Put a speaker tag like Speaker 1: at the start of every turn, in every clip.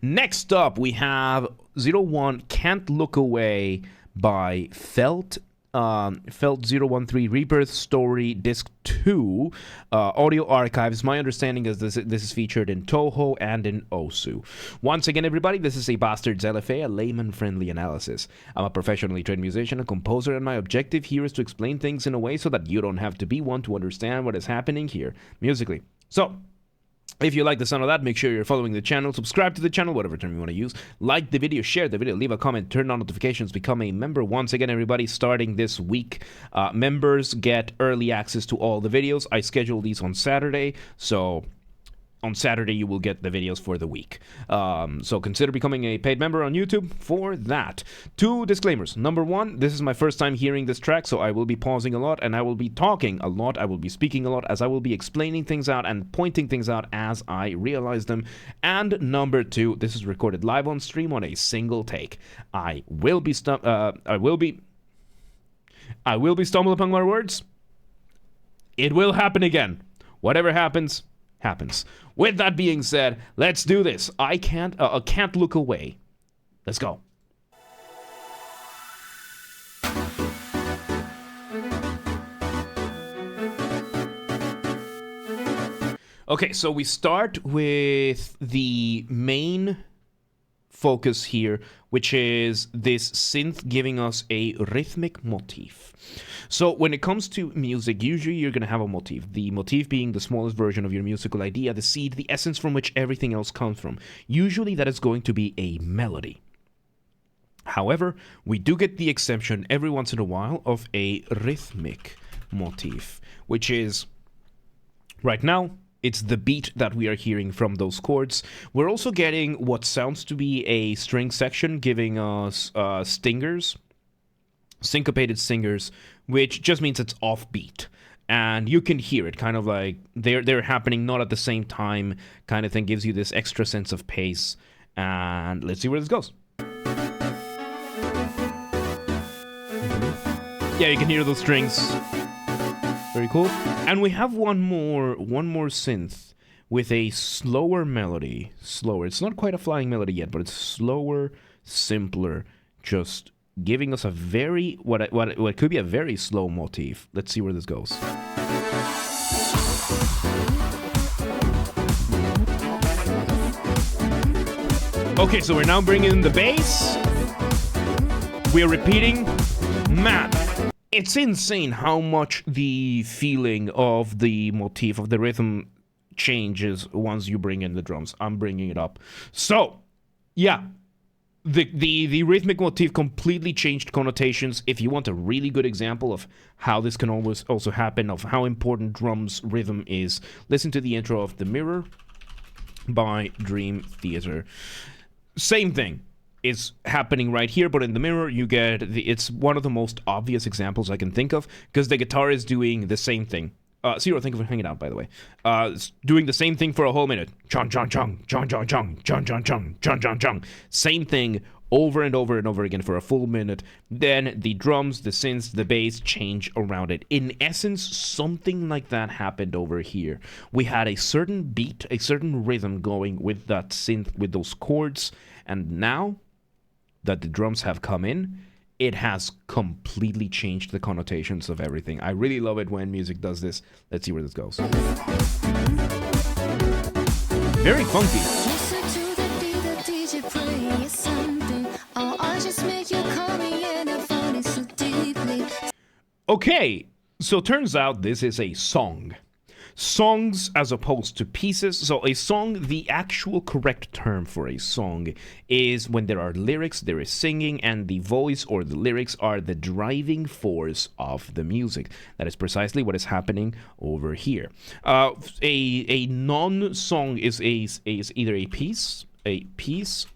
Speaker 1: Next up, we have 01 Can't Look Away by Felt 013 Rebirth Story Disc 2 Audio Archives. My understanding is this is featured in Touhou and in Osu. Once again, everybody, this is a Basterd's LFA, a layman-friendly analysis. I'm a professionally trained musician and composer, and my objective here is to explain things in a way so that you don't have to be one to understand what is happening here musically. So, if you like the sound of that, make sure you're following the channel, subscribe to the channel, whatever term you want to use, like the video, share the video, leave a comment, turn on notifications, become a member. Once again, everybody, starting this week, members get early access to all the videos. I schedule these on Saturday, so on Saturday you will get the videos for the week. So consider becoming a paid member on YouTube for that. 2 disclaimers. Number 1, this is my first time hearing this track, so I will be pausing a lot and I will be talking a lot. I will be speaking a lot as I will be explaining things out and pointing things out as I realize them. And number 2, this is recorded live on stream on a single take. I will be stumbled upon my words. It will happen again. Whatever happens. With that being said, let's do this. I can't look away. Let's go. Okay, so we start with the main focus here, which is this synth giving us a rhythmic motif. So when it comes to music, usually you're going to have a motif. The motif being the smallest version of your musical idea, the seed, the essence from which everything else comes from. Usually that is going to be a melody. However, we do get the exception every once in a while of a rhythmic motif, which is right now, it's the beat that we are hearing from those chords. We're also getting what sounds to be a string section giving us stingers, syncopated singers, which just means it's offbeat. And you can hear it, kind of like they're happening not at the same time, kind of thing, gives you this extra sense of pace. And let's see where this goes. Yeah, you can hear those strings. Very cool. And we have one more synth with a slower melody. Slower. It's not quite a flying melody yet, but it's slower, simpler, just giving us a very what could be a very slow motif. Let's see where this goes. Okay, so we're now bringing in the bass. We're repeating. Man, it's insane how much the feeling of the motif, of the rhythm, changes once you bring in the drums. I'm bringing it up. So, yeah, the rhythmic motif completely changed connotations. If you want a really good example of how this can always also happen, of how important drums rhythm is, listen to the intro of The Mirror by Dream Theater. Same thing is happening right here, but in The Mirror you get it's one of the most obvious examples I can think of, because the guitar is doing the same thing. Zero, thank you for hanging out, by the way. It's doing the same thing for a whole minute. Chung, chung, chung, chung, chung, chung, chung, chung, chung, chung, chung, chung. Same thing over and over and over again for a full minute. Then the drums, the synths, the bass change around it. In essence, something like that happened over here. We had a certain beat, a certain rhythm going with that synth, with those chords, and now that the drums have come in, it has completely changed the connotations of everything. I really love it when music does this. Let's see where this goes. Very funky. Okay, so turns out this is a song. Songs as opposed to pieces. So a song, the actual correct term for a song is when there are lyrics, there is singing, and the voice or the lyrics are the driving force of the music. That is precisely what is happening over here. A non-song is either a piece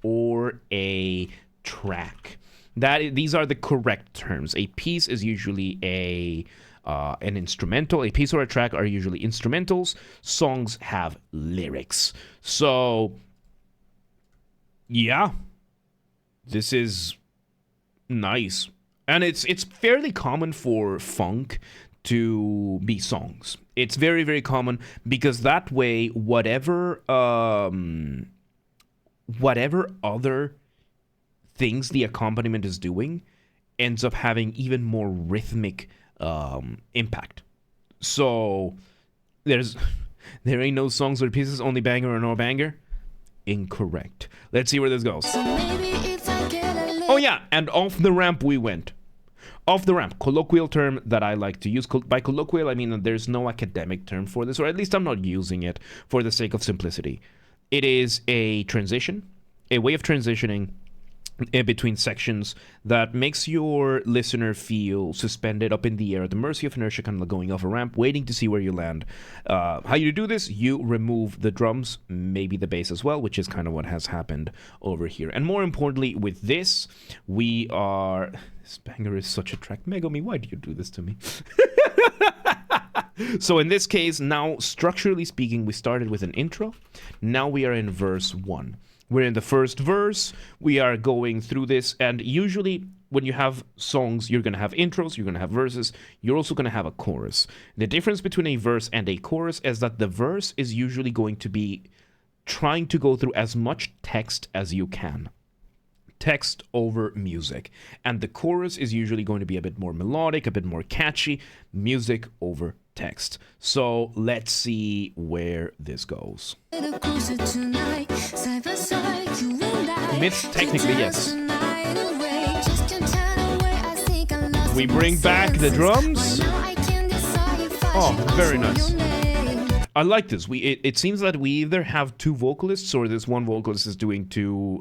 Speaker 1: or a track. These are the correct terms. A piece is usually an instrumental. A piece or a track are usually instrumentals. Songs have lyrics. So, yeah, this is nice. And it's fairly common for funk to be songs. It's very, very common because that way, whatever whatever other things the accompaniment is doing ends up having even more rhythmic impact. So there ain't no songs or pieces, only banger or no banger. Incorrect. Let's see where this goes. Oh yeah, and off the ramp we went. Off the ramp, colloquial term that I like to use. By colloquial, I mean that there's no academic term for this, or at least I'm not using it for the sake of simplicity. It is a transition, a way of transitioning between sections that makes your listener feel suspended up in the air at the mercy of inertia, kind of going off a ramp, waiting to see where you land. How you do this? You remove the drums, maybe the bass as well, which is kind of what has happened over here. And more importantly, with this, we are... This banger is such a track. Megumi, why do you do this to me? So in this case, now, structurally speaking, we started with an intro. Now we are in verse 1. We're in the first verse, we are going through this, and usually when you have songs, you're going to have intros, you're going to have verses, you're also going to have a chorus. The difference between a verse and a chorus is that the verse is usually going to be trying to go through as much text as you can. Text over music. And the chorus is usually going to be a bit more melodic, a bit more catchy, music over text. So let's see where this goes. Myths, technically, yes. We bring back the drums. Oh, very nice. I like this. It seems that we either have two vocalists or this one vocalist is doing two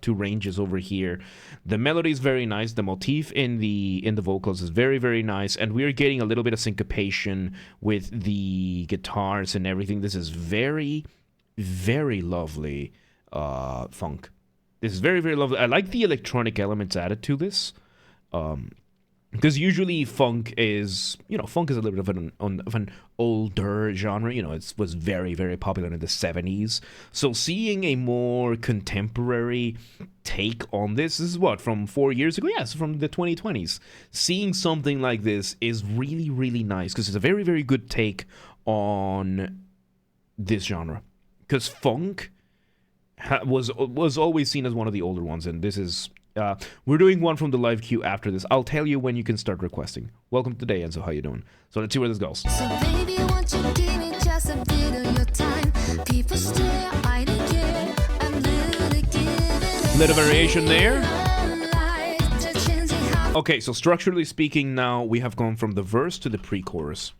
Speaker 1: ranges over here. The melody is very nice. The motif in the vocals is very, very nice, and we are getting a little bit of syncopation with the guitars and everything. This is very, very lovely funk. This is very, very lovely. I like the electronic elements added to this. Because usually funk is a little bit of an older genre. You know, it was very, very popular in the 70s. So seeing a more contemporary take on this is from 4 years ago? Yes, from the 2020s. Seeing something like this is really, really nice because it's a very, very good take on this genre. Because funk was always seen as one of the older ones, and this is... we're doing one from the live queue after this. I'll tell you when you can start requesting. Welcome to the day, Enzo. How you doing? So let's see where this goes. So baby, won't you give me just a bit of your time? People stare, I don't care. I'm little variation there. Okay, so structurally speaking, now we have gone from the verse to the pre-chorus.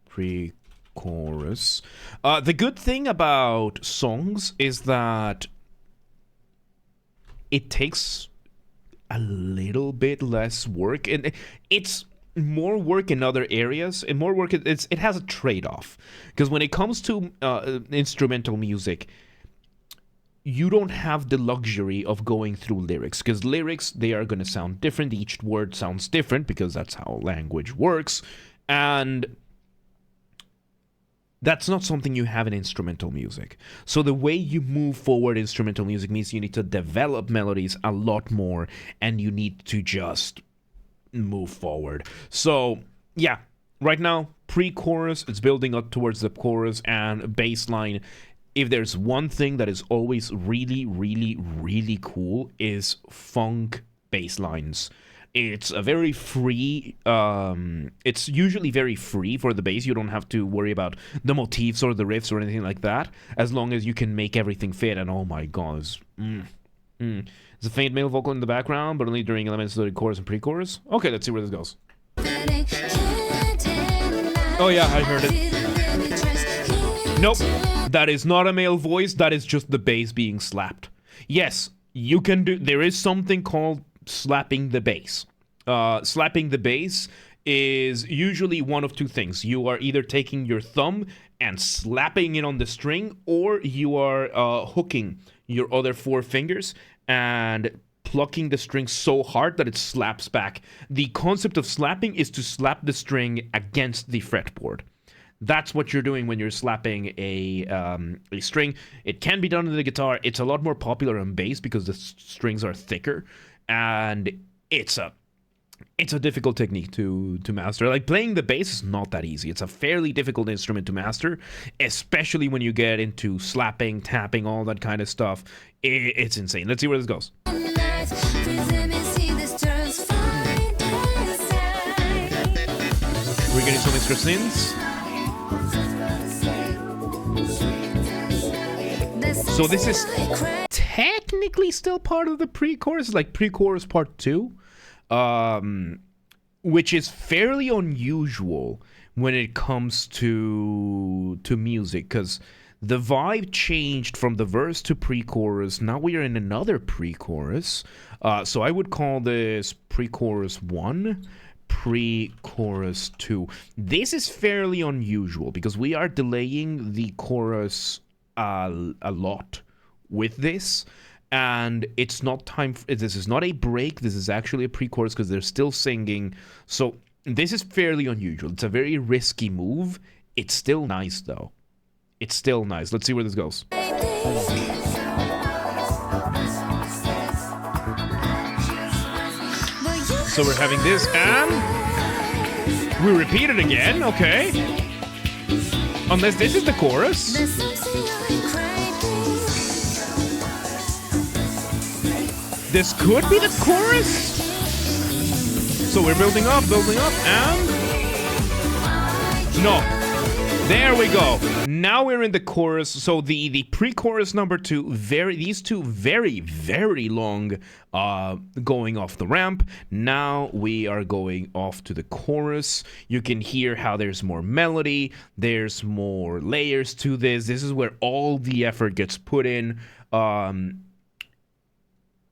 Speaker 1: Pre-chorus. The good thing about songs is that it takes a little bit less work, and it's more work in other areas, and more work, it has a trade-off. Because when it comes to instrumental music, you don't have the luxury of going through lyrics, because lyrics, they are going to sound different. Each word sounds different, because that's how language works, and that's not something you have in instrumental music. So the way you move forward instrumental music means you need to develop melodies a lot more, and you need to just move forward. So, yeah, right now, pre-chorus, it's building up towards the chorus and bass line. If there's one thing that is always really, really, really cool is funk bass lines. It's a very free, it's usually very free for the bass. You don't have to worry about the motifs or the riffs or anything like that, as long as you can make everything fit. And oh my god, there's a faint male vocal in the background, but only during elements of the chorus and pre-chorus. Okay, let's see where this goes. Oh yeah, I heard it. Nope, that is not a male voice, that is just the bass being slapped. Yes, you can do, there is something called slapping the bass. Slapping the bass is usually one of two things. You are either taking your thumb and slapping it on the string, or you are hooking your other four fingers and plucking the string so hard that it slaps back. The concept of slapping is to slap the string against the fretboard. That's what you're doing when you're slapping a string. It can be done on the guitar. It's a lot more popular on bass because the strings are thicker, and it's a it's a difficult technique to master. Like, playing the bass is not that easy. It's a fairly difficult instrument to master, especially when you get into slapping, tapping, all that kind of stuff. It's insane. Let's see where this goes. We're getting some extra synths. So this is technically still part of the pre-chorus, like pre-chorus part 2. Which is fairly unusual when it comes to music, because the vibe changed from the verse to pre-chorus. Now we are in another pre-chorus. So I would call this pre-chorus 1, pre-chorus 2. This is fairly unusual because we are delaying the chorus a lot with this. And it's not time. This is not a break. This is actually a pre-chorus because they're still singing. So this is fairly unusual. It's a very risky move. It's still nice, though. It's still nice. Let's see where this goes. So we're having this, and we repeat it again. Okay. Unless this is the chorus. This could be the chorus. So we're building up, and no. There we go. Now we're in the chorus. So the pre-chorus number 2, these two very, very long going off the ramp. Now we are going off to the chorus. You can hear how there's more melody, there's more layers to this. This is where all the effort gets put in.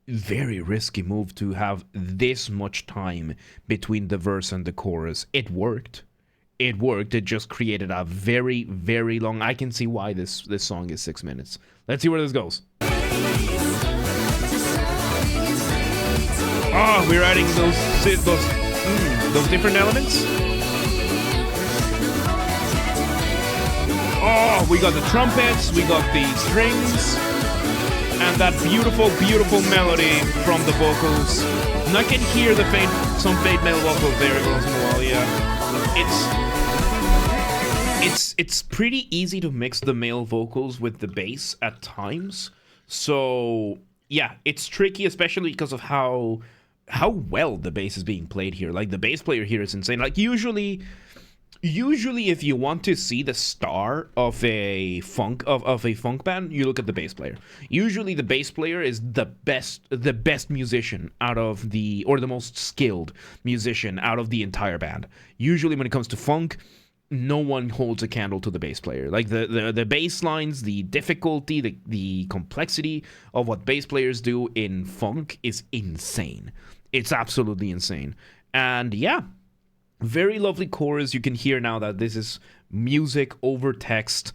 Speaker 1: Very risky move to have this much time between the verse and the chorus. It worked. It worked. It just created a very, very long... I can see why this song is 6 minutes. Let's see where this goes. Oh, we're adding those different elements. Oh, we got the trumpets, we got the strings, and that beautiful, beautiful melody from the vocals. And I can hear the some faint male vocals there every once in a while. Yeah, it's pretty easy to mix the male vocals with the bass at times. So yeah, it's tricky, especially because of how well the bass is being played here. Like, the bass player here is insane. Like, usually if you want to see the star of a funk band, you look at the bass player. Usually the bass player is the best musician or the most skilled musician out of the entire band. Usually when it comes to funk, no one holds a candle to the bass player. Like, the bass lines, the difficulty, the complexity of what bass players do in funk is insane. It's absolutely insane. And yeah, very lovely chorus. You can hear now that this is music over text.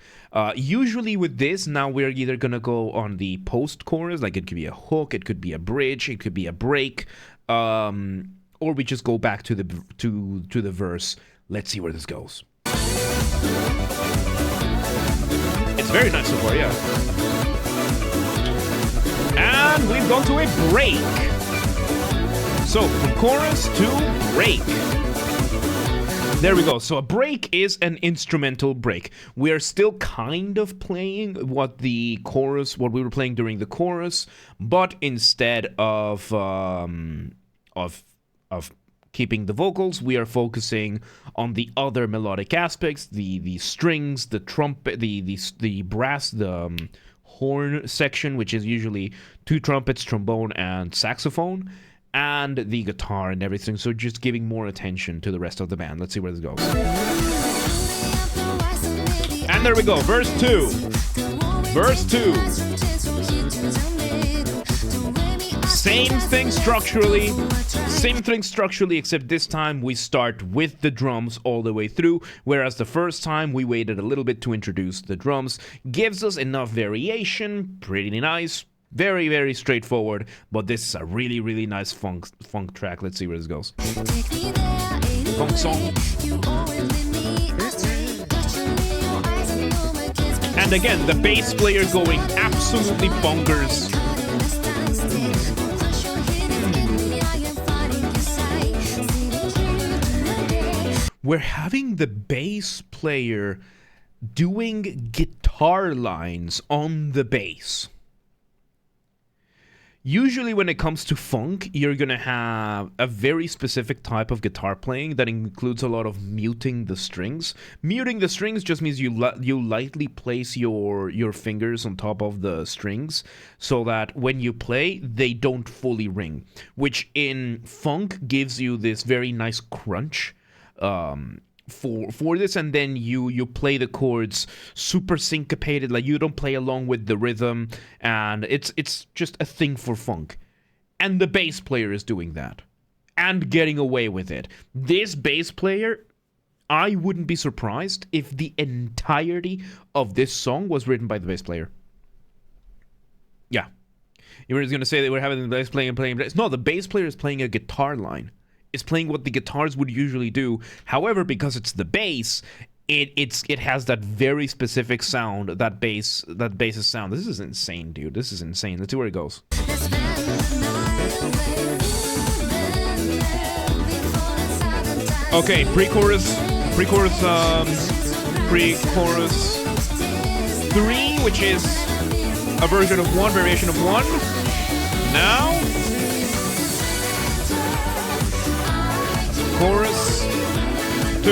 Speaker 1: Usually with this, now we're either gonna go on the post-chorus, like it could be a hook, it could be a bridge, it could be a break, or we just go back to the verse. Let's see where this goes. It's very nice so far, yeah. And we've gone to a break. So from chorus to break. There we go. So a break is an instrumental break. We are still kind of playing what we were playing during the chorus, but instead of keeping the vocals, we are focusing on the other melodic aspects, the strings, the trumpet, the brass, the horn section, which is usually 2 trumpets, trombone, and saxophone, and the guitar and everything. So just giving more attention to the rest of the band. Let's see where this goes. And there we go, verse 2. Verse 2. Same thing structurally, except this time we start with the drums all the way through, whereas the first time we waited a little bit to introduce the drums. Gives us enough variation, pretty nice. Very, very straightforward, but this is a really, really nice funk track. Let's see where this goes. Funk song. And again, the bass player going absolutely bonkers. we're having the bass player doing guitar lines on the bass. Usually when it comes to funk, you're going to have a very specific type of guitar playing that includes a lot of muting the strings. Muting the strings just means you lightly place your fingers on top of the strings so that when you play, they don't fully ring, which in funk gives you this very nice crunch for this, and then you play the chords super syncopated, like you don't play along with the rhythm, and it's just a thing for funk. And the bass player is doing that and getting away with it. This bass player, I wouldn't be surprised if the entirety of this song was written by the bass player. Yeah. You were just gonna say that we're having the bass playing. No, the bass player is playing a guitar line. Is playing what the guitars would usually do. However, because it's the bass, it has that very specific sound, that bass's sound. This is insane, dude. This is insane. Let's see where it goes. Okay, pre-chorus 3, which is a version of 1, variation of 1. Now chorus 2.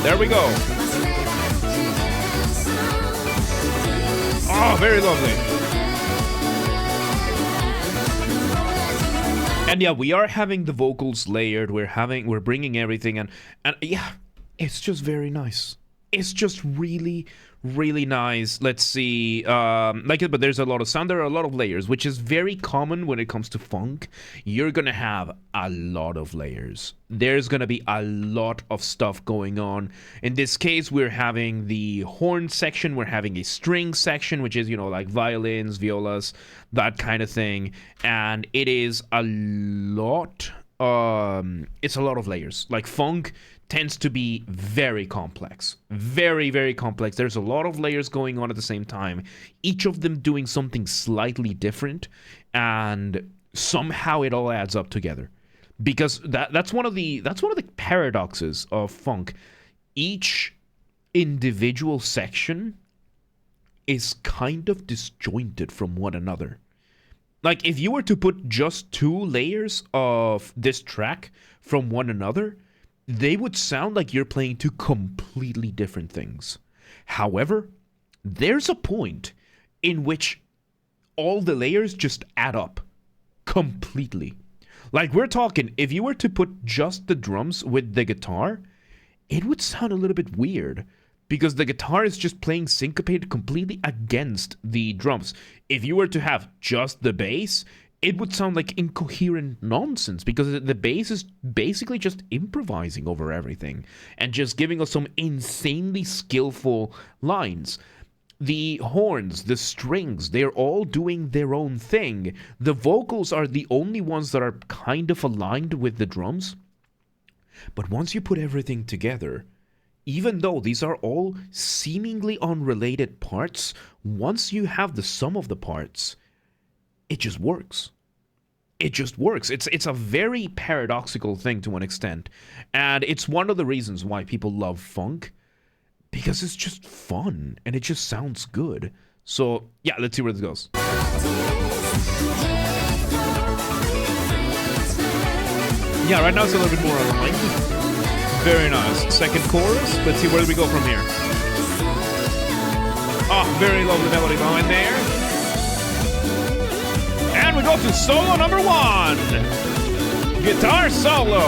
Speaker 1: There we go. Oh, very lovely. And yeah, we are having the vocals layered. We're bringing everything, and yeah, it's just very nice. It's just really, really nice. Let's see, but there's a lot of sound. There are a lot of layers, which is very common when it comes to funk. You're gonna have a lot of layers. There's gonna be a lot of stuff going on. In this case, we're having the horn section. We're having a string section, which is, like violins, violas, that kind of thing. And it is a lot. It's a lot of layers. Like funk tends to be very complex. Very, very complex. There's a lot of layers going on at the same time, each of them doing something slightly different, and somehow it all adds up together. Because that's one of the paradoxes of funk. Each individual section is kind of disjointed from one another. Like if you were to put just 2 layers of this track from one another, they would sound like you're playing 2 completely different things. However, there's a point in which all the layers just add up completely. Like we're talking, if you were to put just the drums with the guitar, it would sound a little bit weird because the guitar is just playing syncopated completely against the drums. If you were to have just the bass, it would sound like incoherent nonsense because the bass is basically just improvising over everything and just giving us some insanely skillful lines. The horns, the strings, they're all doing their own thing. The vocals are the only ones that are kind of aligned with the drums. But once you put everything together, even though these are all seemingly unrelated parts, once you have the sum of the parts, it just works. It just works. It's a very paradoxical thing to an extent. And it's one of the reasons why people love funk. Because it's just fun. And it just sounds good. So, yeah, let's see where this goes. Yeah, right now it's a little bit more aligned. Very nice. Second chorus. Let's see where we go from here. Oh, very lovely melody line there. And we go to solo number 1. Guitar solo.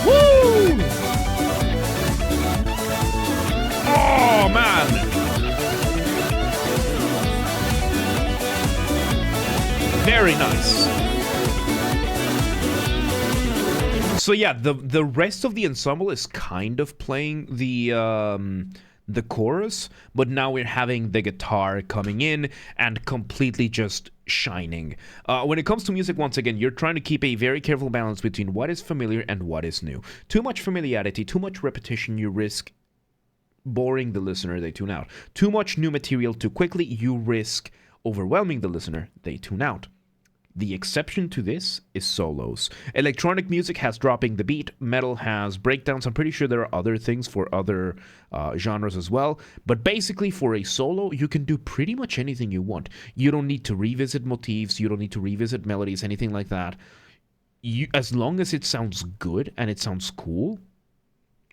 Speaker 1: Woo! Oh, man. Very nice. So yeah, the rest of the ensemble is kind of playing the chorus, but now we're having the guitar coming in and completely just shining. When it comes to music, once again, you're trying to keep a very careful balance between what is familiar and what is new. Too much familiarity, too much repetition, you risk boring the listener, they tune out. Too much new material too quickly, you risk overwhelming the listener, they tune out. The exception to this is solos. Electronic music has dropping the beat, metal has breakdowns. I'm pretty sure there are other things for other genres as well. But basically for a solo, you can do pretty much anything you want. You don't need to revisit motifs, you don't need to revisit melodies, anything like that. As long as it sounds good and it sounds cool,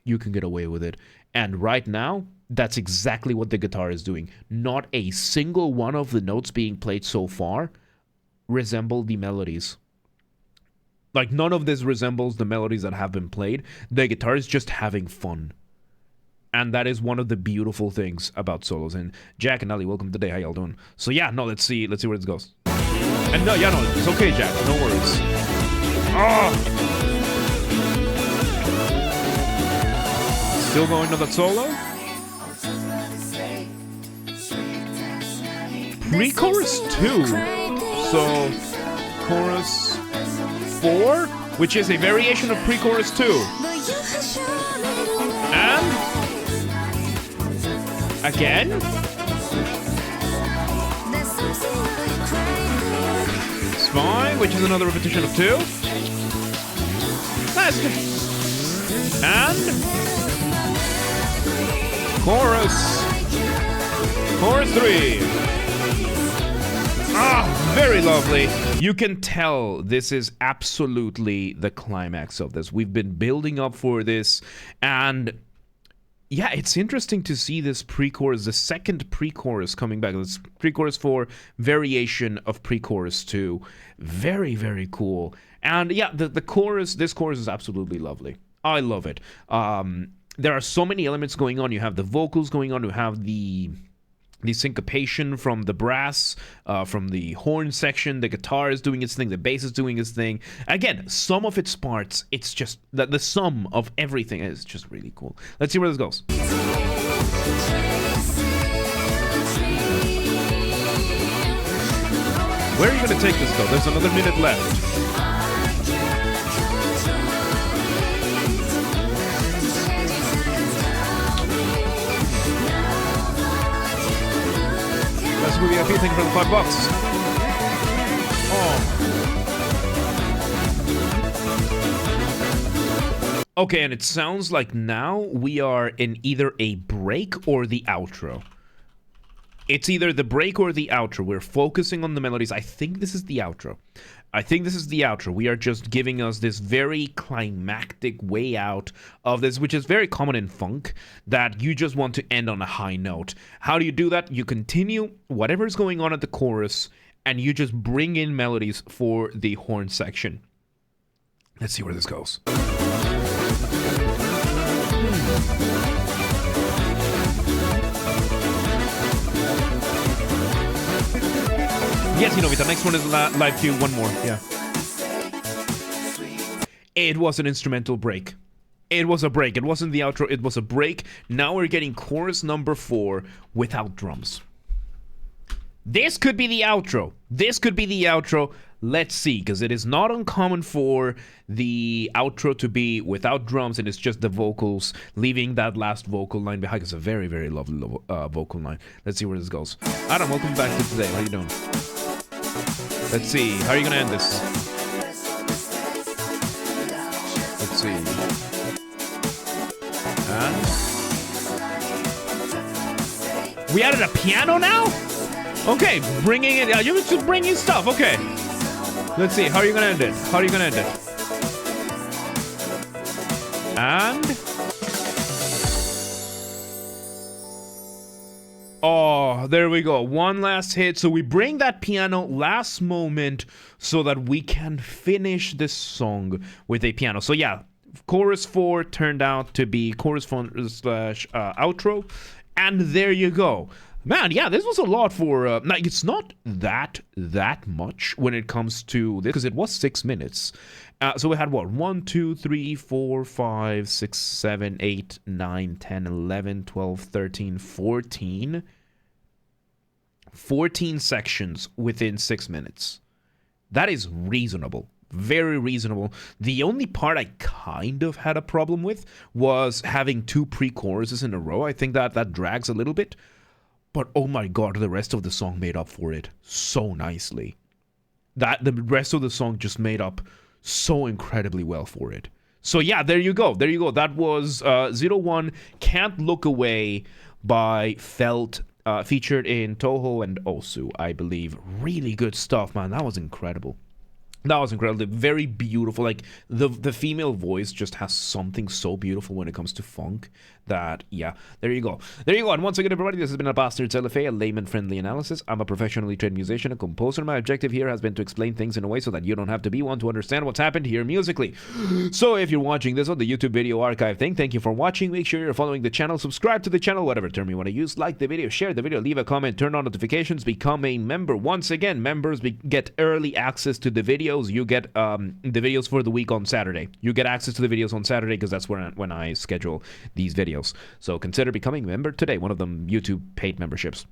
Speaker 1: you can get away with it. And right now, that's exactly what the guitar is doing. Not a single one of the notes being played so far resemble the melodies. Like, none of this resembles the melodies that have been played. The guitar is just having fun. And that is one of the beautiful things about solos. And Jack and Ali, welcome today. How y'all doing? So yeah, no, let's see where it goes. And no, yeah, no, it's okay, Jack. No worries. Oh! Still going to that solo? Pre-chorus 2. So, chorus 4, which is a variation of pre-chorus 2. And again. Spine, which is another repetition of 2. Nice. And chorus 3. Ah, very lovely. You can tell this is absolutely the climax of this. We've been building up for this, and yeah, it's interesting to see this pre-chorus, the second pre-chorus coming back. This pre-chorus 4, variation of pre-chorus 2. Very, very cool. And yeah, the chorus, this chorus is absolutely lovely. I love it. There are so many elements going on. You have the vocals going on. You have the syncopation from the brass, from the horn section. The guitar is doing its thing. The bass is doing its thing. Again, some of its parts, it's just the sum of everything is just really cool. Let's see where this goes. Where are you going to take this though? There's another minute left. That's movie IP. Thank you for the $5. Oh. Okay, and it sounds like now we are in either a break or the outro. It's either the break or the outro. We're focusing on the melodies. I think this is the outro. We are just giving us this very climactic way out of this, which is very common in funk, that you just want to end on a high note. How do you do that? You continue whatever's going on at the chorus, and you just bring in melodies for the horn section. Let's see where this goes. Yes, you know, the next one is live tune. One more, yeah. It was an instrumental break. It was a break. It wasn't the outro. It was a break. Now we're getting chorus number 4 without drums. This could be the outro. Let's see, because it is not uncommon for the outro to be without drums, and it's just the vocals, leaving that last vocal line behind. It's a very, very lovely vocal line. Let's see where this goes. Adam, welcome back to today. How are you doing? Let's see. How are you going to end this? Let's see. And we added a piano now? Okay, bringing it. You're just bringing stuff. Okay. Let's see. How are you going to end it? And oh, there we go. One last hit. So we bring that piano last moment so that we can finish this song with a piano. So yeah, chorus 4 turned out to be chorus 4 / outro. And there you go. Man, yeah, this was a lot for... now, it's not that much when it comes to this, because it was 6 minutes. So we had what? 1, 2, 3, 4, 5, 6, 7, 8, 9, 10, 11, 12, 13, 14. 14 sections within 6 minutes. That is reasonable. Very reasonable. The only part I kind of had a problem with was having 2 pre-choruses in a row. I think that drags a little bit. But oh my god, the rest of the song made up for it so nicely. that the rest of the song just made up so incredibly well for it. So yeah, there you go. There you go. That was 01 Can't Look Away by Felt, featured in Touhou and Osu, I believe. Really good stuff, man. That was incredible. That was incredible. Very beautiful. Like the female voice just has something so beautiful when it comes to funk that, yeah, there you go. There you go. And once again, everybody, this has been a Basterd's LFA, a layman-friendly analysis. I'm a professionally trained musician and composer. My objective here has been to explain things in a way so that you don't have to be one to understand what's happened here musically. So if you're watching this on the YouTube video archive thing, thank you for watching. Make sure you're following the channel, subscribe to the channel, whatever term you want to use, like the video, share the video, leave a comment, turn on notifications, become a member. Once again, members get early access to the videos. You get the videos for the week on Saturday. You get access to the videos on Saturday because that's when I schedule these videos. So consider becoming a member today, one of them YouTube paid memberships.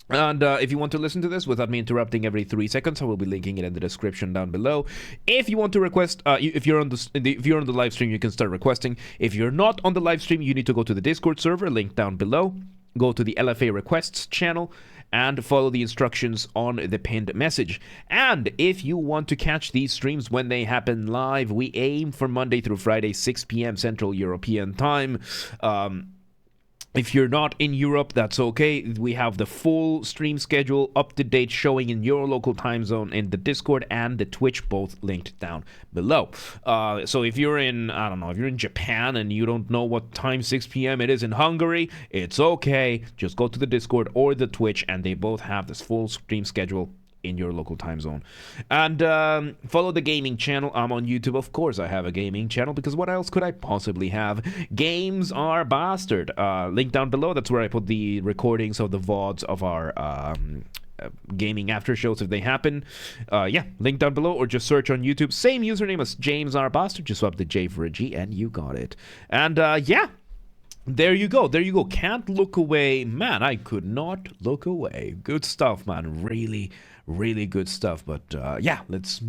Speaker 1: And if you want to listen to this without me interrupting every 3 seconds, I will be linking it in the description down below. If you want to request, if you're on the live stream, you can start requesting. If you're not on the live stream, you need to go to the Discord server, link down below. Go to the LFA requests channel and follow the instructions on the pinned message. And if you want to catch these streams when they happen live, we aim for Monday through Friday, 6 p.m. Central European Time. If you're not in Europe, that's okay. We have the full stream schedule up to date showing in your local time zone in the Discord and the Twitch, both linked down below. So if you're in, I don't know, if you're in Japan and you don't know what time 6 p.m. it is in Hungary, it's okay. Just go to the Discord or the Twitch and they both have this full stream schedule in your local time zone. And follow the gaming channel. I'm on YouTube, of course. I have a gaming channel because what else could I possibly have? Games are Basterd. Link down below. That's where I put the recordings of the VODs of our gaming after shows if they happen. Yeah, link down below, or just search on YouTube. Same username as James R. Basterd. Just swap the J for a G and you got it. And yeah, there you go. There you go. Can't Look Away. Man, I could not look away. Good stuff, man. Really, really good stuff. But yeah, let's move